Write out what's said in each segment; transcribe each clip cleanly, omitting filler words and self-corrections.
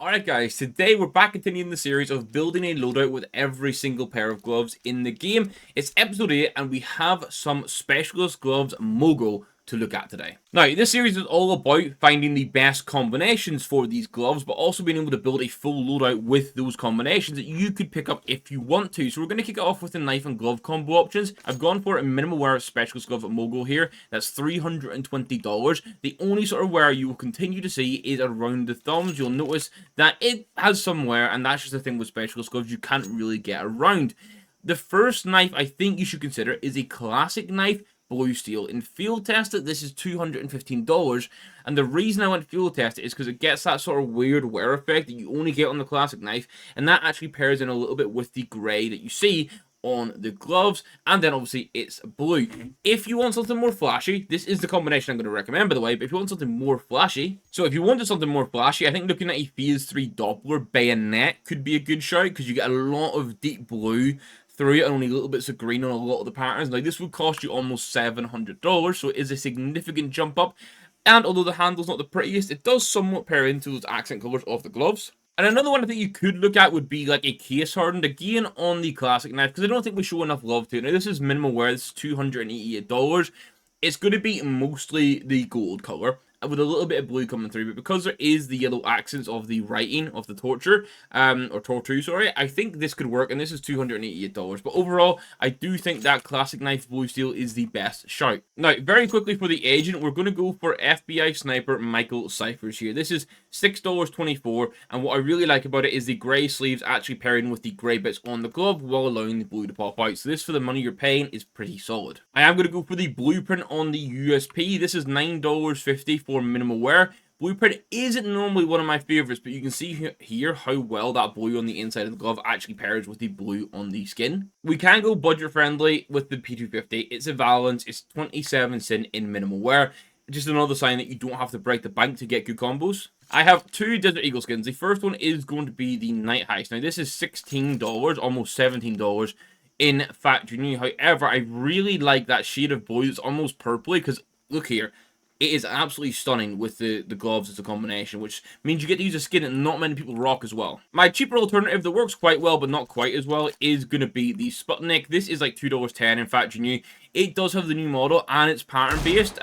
Alright guys, today we're back continuing the series of building a loadout with every single pair of gloves in the game. It's episode 8 and we have some Specialist Gloves Mogul to look at today. Now, this series is all about finding the best combinations for these gloves, but also being able to build a full loadout with those combinations that you could pick up if you want to. So we're going to kick it off with the knife and glove combo options. I've gone for a minimal wear Specialist Glove Mogul here. That's $320. The only sort of wear you will continue to see is around the thumbs. You'll notice that it has some wear, and that's just the thing with Specialist Gloves you can't really get around. The first knife I think you should consider is a classic knife, blue steel. In field tested, this is $215, and the reason I went field tested is because it gets that sort of weird wear effect that you only get on the classic knife, and that actually pairs in a little bit with the grey that you see on the gloves, and then obviously it's blue. If you want something more flashy, this is the combination I'm going to recommend, by the way, but if you want something more flashy, I think looking at a Phase 3 Doppler bayonet could be a good shout, because you get a lot of deep blue through it and only little bits of green on a lot of the patterns. Like, this would cost you almost $700, so it is a significant jump up. And although the handle's not the prettiest, it does somewhat pair into those accent colors of the gloves. And another one I think you could look at would be like a case hardened, again on the classic knife, because I don't think we show enough love to it. Now, this is minimal wear, this is $288. It's going to be mostly the gold color, with a little bit of blue coming through, but because there is the yellow accents of the writing of the torture, or torture, sorry, I think this could work, and this is $288. But overall, I do think that classic knife blue steel is the best shout. Now, very quickly for the agent, we're going to go for FBI Sniper Michael Cyphers here. This is $6.24, and what I really like about it is the grey sleeves actually pairing with the grey bits on the glove while allowing the blue to pop out. So this, for the money you're paying, is pretty solid. I am going to go for the blueprint on the USP. This is $9.50 for minimal wear. Blueprint isn't normally one of my favorites, but you can see here how well that blue on the inside of the glove actually pairs with the blue on the skin. We can go budget friendly with the P250. It's a Valence. It's 27 cents in minimal wear. Just another sign that you don't have to break the bank to get good combos. I have two Desert Eagle skins. The first one is going to be the Night Heist. Now, this is $16, almost $17 in factory new. However, I really like that shade of blue. It's almost purpley, because look here. It is absolutely stunning with the gloves as a combination, which means you get to use a skin that not many people rock as well. My cheaper alternative that works quite well, but not quite as well, is going to be the Sputnik. This is like $2.10 in factory new. It does have the new model, and it's pattern-based.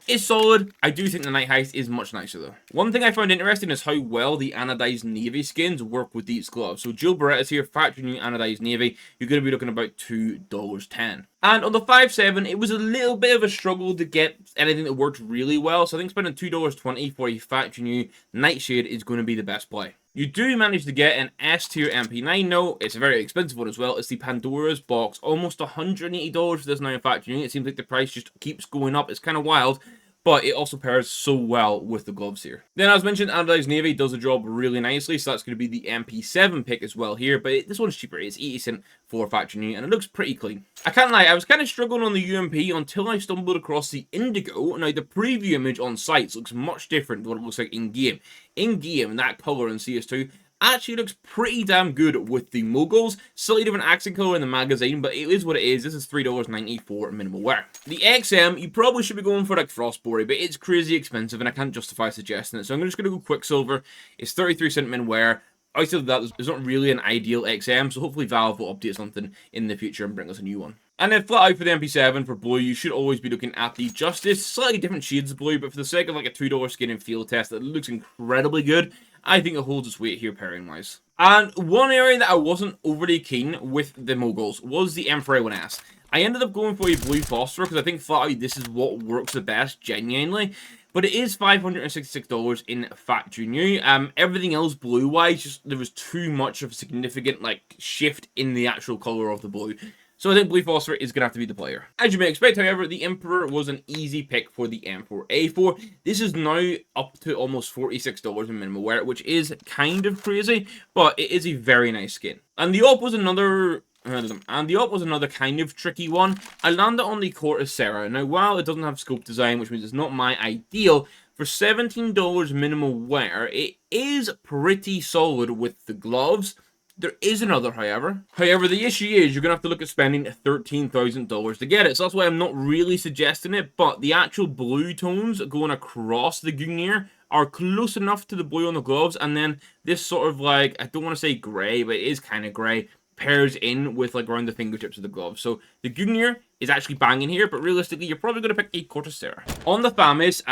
It's solid. I do think the Night Heist is much nicer, though. One thing I found interesting is how well the anodized navy skins work with these gloves. So Jill Beretta's here, factory new anodized navy. You're going to be looking about $2.10. And on the 5.7, it was a little bit of a struggle to get anything that worked really well. So I think spending $2.20 for a factory new Nightshade is going to be the best play. You do manage to get an S-tier MP9. No, it's a very expensive one as well. It's the Pandora's box. Almost $180 for this now in factory new. It seems like the price just keeps going up. It's kind of wild. But it also pairs so well with the gloves here. Then, as mentioned, Anodized Navy does the job really nicely, so that's going to be the MP7 pick as well here, but this one's cheaper. It's 80 cents for factory new, and it looks pretty clean. I can't lie, I was kind of struggling on the UMP until I stumbled across the Indigo. Now, the preview image on sites looks much different than what it looks like in-game. In-game, that color in CS2 actually looks pretty damn good with the Moguls. Slightly different accent color in the magazine, but it is what it is. This is $3.90 for minimal wear. The XM, you probably should be going for like Frostbody, but it's crazy expensive and I can't justify suggesting it. So I'm just going to go Quicksilver. It's 33 cents min wear. Outside of that, there's not really an ideal XM, so hopefully Valve will update something in the future and bring us a new one. And then flat out for the MP7 for blue, you should always be looking at the Justice. Slightly different shades of blue, but for the sake of like a $2 skin in field test that looks incredibly good, I think it holds its weight here pairing-wise. And one area that I wasn't overly keen with the Moguls was the M4A1S. I ended up going for a blue phosphor because I think flat out this is what works the best, genuinely. But it is $566 in factory new. Everything else blue-wise, just there was too much of a significant like shift in the actual color of the blue. So I think Blue Phosphor is going to have to be the player. As you may expect, however, the Emperor was an easy pick for the M4A4. This is now up to almost $46 in minimal wear, which is kind of crazy, but it is a very nice skin. And the op was another kind of tricky one. I landed on the Cortes Serra. Now, while it doesn't have scope design, which means it's not my ideal, for $17 minimal wear, it is pretty solid with the gloves. There is another, however. The issue is you're going to have to look at spending $13,000 to get it. So that's why I'm not really suggesting it. But the actual blue tones going across the Gungnir are close enough to the blue on the gloves, and then this sort of like, I don't want to say grey, but it is kind of grey, pairs in with like around the fingertips of the glove. So the Gungnir is actually banging here, but realistically, you're probably going to pick a Cortesera. On the Famas,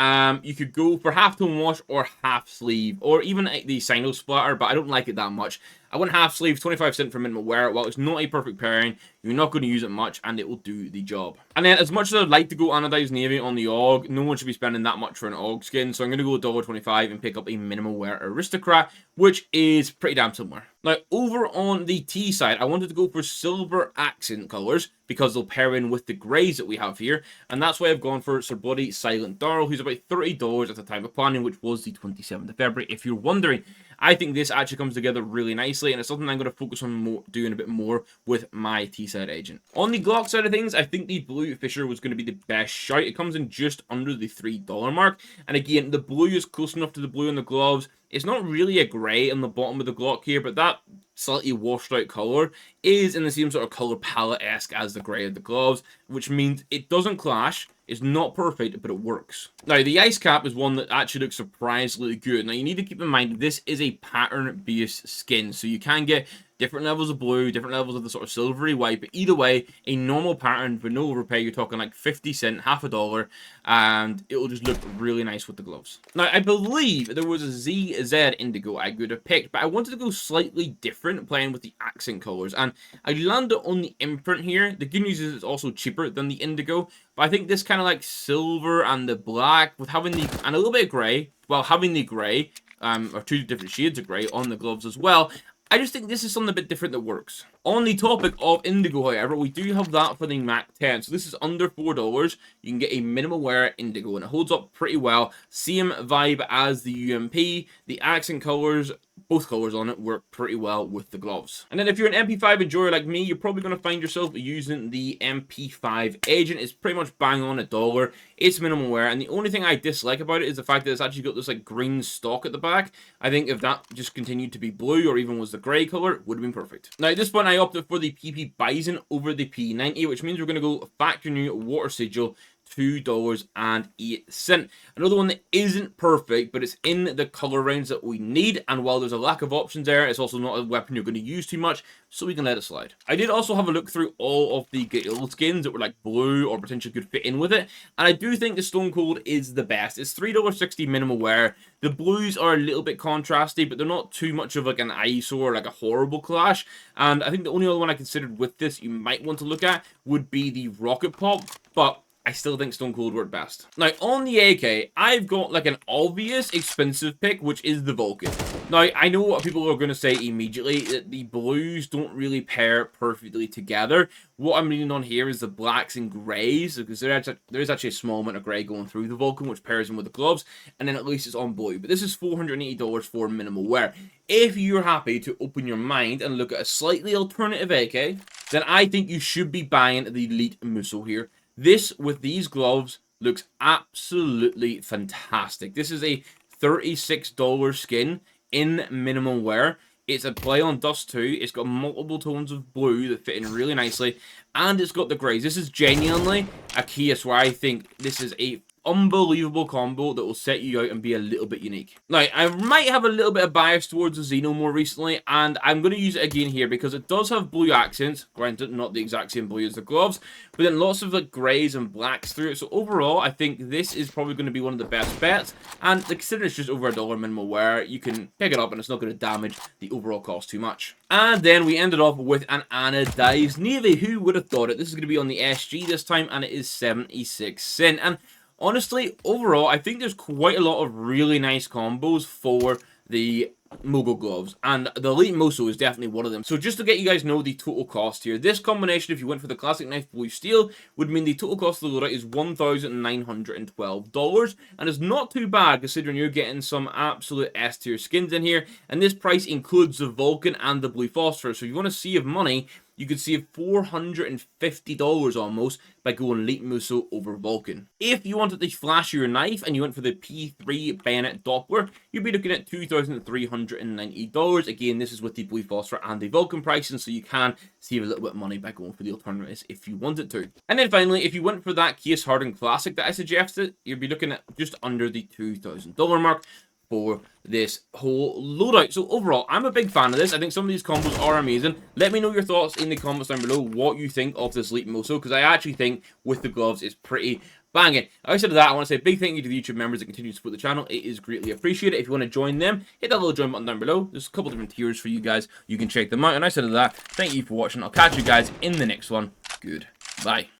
you could go for half tone wash or half sleeve, or even the Sino splatter, but I don't like it that much. I went half sleeve, 25 cents for minimal wear. While it's not a perfect pairing, you're not going to use it much, and it will do the job. And then, as much as I'd like to go anodized navy on the AUG, no one should be spending that much for an AUG skin, so I'm going to go $1.25 and pick up a minimal wear Aristocrat, which is pretty damn similar. Now, over on the T side, I wanted to go for silver accent colors, because they'll pair in with the greys that we have here, and that's why I've gone for Sir Bloody Silent Darrell, who's about $30 at the time of planning, which was the 27th of February, if you're wondering. I think this actually comes together really nicely, and it's something I'm going to focus on doing a bit more with my T-side agent. On the Glock side of things, I think the Blue Fisher was going to be the best shout. It comes in just under the $3 mark, and again, the blue is close enough to the blue on the gloves. It's not really a grey on the bottom of the Glock here, but that slightly washed out colour is in the same sort of colour palette-esque as the grey of the gloves, which means it doesn't clash. It's not perfect, but it works. Now, the ice cap is one that actually looks surprisingly good. Now, you need to keep in mind this is a pattern-based skin, so you can get different levels of blue, different levels of the sort of silvery white, but either way, a normal pattern for no overpay, you're talking like 50 cents, half a dollar, and it'll just look really nice with the gloves. Now, I believe there was a ZZ Indigo I could have picked, but I wanted to go slightly different, playing with the accent colors, and I landed on the imprint here. The good news is it's also cheaper than the Indigo, but I think this kind of like silver and the black, with having the, and a little bit of grey, while having the grey, or two different shades of grey on the gloves as well, I just think this is something a bit different that works. On the topic of Indigo, however, we do have that for the Mac 10. So this is under $4. You can get a minimal wear Indigo, and it holds up pretty well. Same vibe as the UMP. The accent colors, both colors on it, work pretty well with the gloves. And then if you're an MP5 enjoyer like me, you're probably going to find yourself using the MP5 Agent. It's pretty much bang on $1. It's minimal wear, and the only thing I dislike about it is the fact that it's actually got this like green stock at the back. I think if that just continued to be blue, or even was the grey color, it would have been perfect. Now at this point, I opted for the PP Bison over the P90, which means we're going to go factory new water sigil, $2.08. Another one that isn't perfect, but it's in the color range that we need, and while there's a lack of options there, it's also not a weapon you're going to use too much, so we can let it slide. I did also have a look through all of the Galil skins that were like blue or potentially could fit in with it, and I do think the Stone Cold is the best. It's $3.60 minimal wear. The blues are a little bit contrasty, but they're not too much of like an eyesore or like a horrible clash, and I think the only other one I considered with this you might want to look at would be the Rocket Pop, but I still think Stone Cold worked best. Now, on the AK, I've got like an obvious expensive pick, which is the Vulcan. Now, I know what people are going to say immediately, that the blues don't really pair perfectly together. What I'm leaning on here is the blacks and greys, because there is actually a small amount of grey going through the Vulcan, which pairs in with the gloves, and then at least it's on blue. But this is $480 for minimal wear. If you're happy to open your mind and look at a slightly alternative AK, then I think you should be buying the Elite Musso here. This, with these gloves, looks absolutely fantastic. This is a $36 skin in minimal wear. It's a play on dust too. It's got multiple tones of blue that fit in really nicely, and it's got the greys. This is genuinely a case where I think this is a unbelievable combo that will set you out and be a little bit unique. Now, I might have a little bit of bias towards the Xeno more recently, and I'm going to use it again here because it does have blue accents. Granted, not the exact same blue as the gloves, but then lots of like greys and blacks through it. So overall, I think this is probably going to be one of the best bets, and considering it's just over $1 minimal wear, you can pick it up and it's not going to damage the overall cost too much. And then we ended off with an anodized navy. Who would have thought it? This is going to be on the SG this time, and it is 76 cents. And honestly, overall, I think there's quite a lot of really nice combos for the Mogul gloves, and the Elite Musso is definitely one of them. So just to get you guys know the total cost here, this combination, if you went for the classic knife blue steel, would mean the total cost of the loadout is $1,912, and it's not too bad considering you're getting some absolute S tier skins in here, and this price includes the Vulcan and the blue phosphorus. So if you want to save money, you could save $450 almost by going Elite Musso over Vulcan. If you wanted the flashier knife and you went for the P3 bayonet Doppler, you'd be looking at $2,390. Again, this is with the blue phosphor and the Vulcan pricing, so you can save a little bit of money by going for the alternatives if you wanted to. And then finally, if you went for that case hardened classic that I suggested, you'd be looking at just under the $2,000 mark for this whole loadout. So overall, I'm a big fan of this. I think some of these combos are amazing. Let me know your thoughts in the comments down below, what you think of this Elite Moso, because I actually think with the gloves it's pretty banging. Outside of that, I want to say a big thank you to the YouTube members that continue to support the channel. It is greatly appreciated. If you want to join them, hit that little join button down below. There's a couple different tiers for you guys. You can check them out. And outside of that, thank you for watching. I'll catch you guys in the next one. Goodbye.